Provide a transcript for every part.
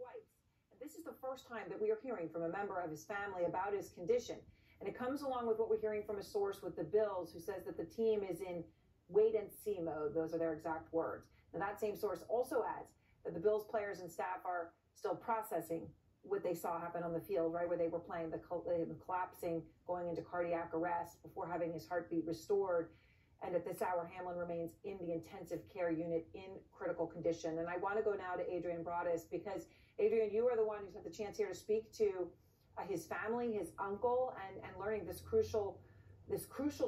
twice. And this is the first time that we are hearing from a member of his family about his condition. And it comes along with what we're hearing from a source with the Bills who says that the team is in wait and see mode. Those are their exact words. Now, that same source also adds that the Bills players and staff are still processing what they saw happen on the field, right, where they were playing the collapsing, going into cardiac arrest before having his heartbeat restored. And at this hour, Hamlin remains in the intensive care unit in critical condition. And I want to go now to Adrian Broadus because, Adrian, you are the one who's had the chance here to speak to his family, his uncle, and learning this crucial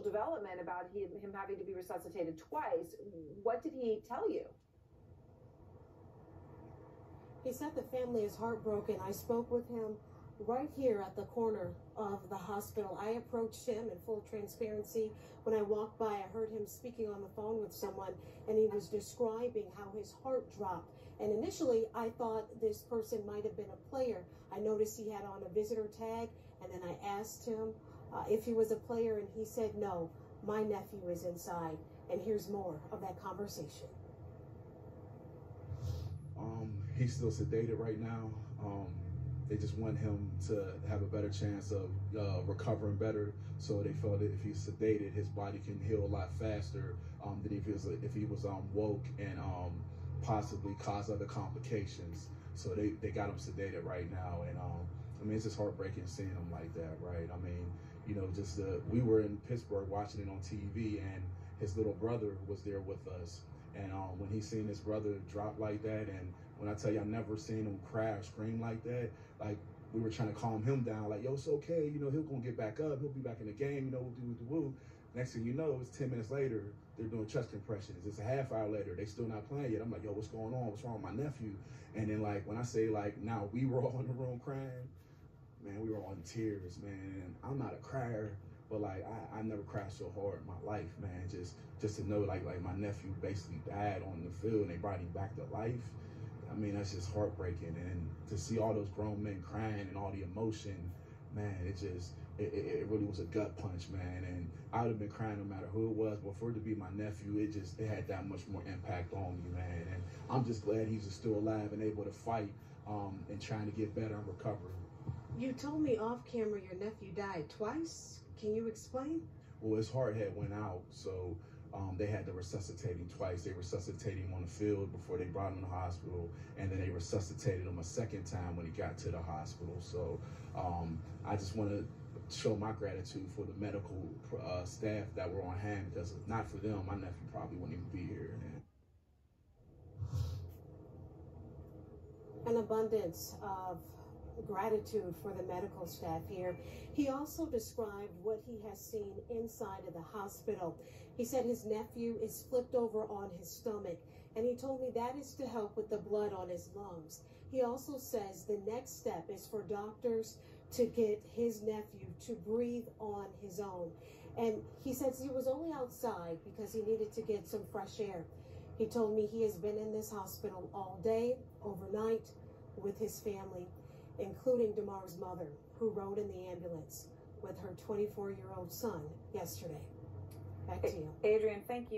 development about him having to be resuscitated twice. What did he tell you? He said the family is heartbroken. I spoke with him right here at the corner of the hospital. I approached him in full transparency. When I walked by, I heard him speaking on the phone with someone, and he was describing how his heart dropped. And initially, I thought this person might have been a player. I noticed he had on a visitor tag, and then I asked him if he was a player, and he said, no, my nephew is inside. And here's more of that conversation. He's still sedated right now. They just want him to have a better chance of recovering better. So they felt that if he's sedated, his body can heal a lot faster than if he was woke and possibly cause other complications. So they got him sedated right now. And I mean, it's just heartbreaking seeing him like that, right? I mean, you know, just we were in Pittsburgh watching it on TV, and his little brother was there with us. And when he seen his brother drop like that, and when I tell you, I never seen him cry or scream like that, like we were trying to calm him down, like, yo, it's okay, you know, he'll gonna get back up, he'll be back in the game, you know, we'll do the woo. Next thing you know, it's 10 minutes later, they're doing chest compressions. It's a half hour later, they still not playing yet. I'm like, yo, what's going on? What's wrong with my nephew? And then like, when I say like, now we were all in the room crying, man, we were all in tears, man. And I'm not a crier, but like I never cried so hard in my life, man. Just to know like my nephew basically died on the field and they brought him back to life. I mean, that's just heartbreaking. And to see all those grown men crying and all the emotion, man, it really was a gut punch, man. And I would have been crying no matter who it was, but for it to be my nephew, it had that much more impact on me, man. And I'm just glad he's still alive and able to fight and trying to get better and recover. You told me off camera your nephew died twice. Can you explain? Well, his heart had went out, so they had to resuscitate him twice. They resuscitated him on the field before they brought him to the hospital, and then they resuscitated him a second time when he got to the hospital. So I just want to show my gratitude for the medical staff that were on hand, because if not for them, my nephew probably wouldn't even be here. An abundance of gratitude for the medical staff here. He also described what he has seen inside of the hospital. He said his nephew is flipped over on his stomach, and he told me that is to help with the blood on his lungs. He also says the next step is for doctors to get his nephew to breathe on his own. And he says he was only outside because he needed to get some fresh air. He told me he has been in this hospital all day, overnight, with his family, including Damar's mother, who rode in the ambulance with her 24-year-old son yesterday. Back to you. Adrian, thank you.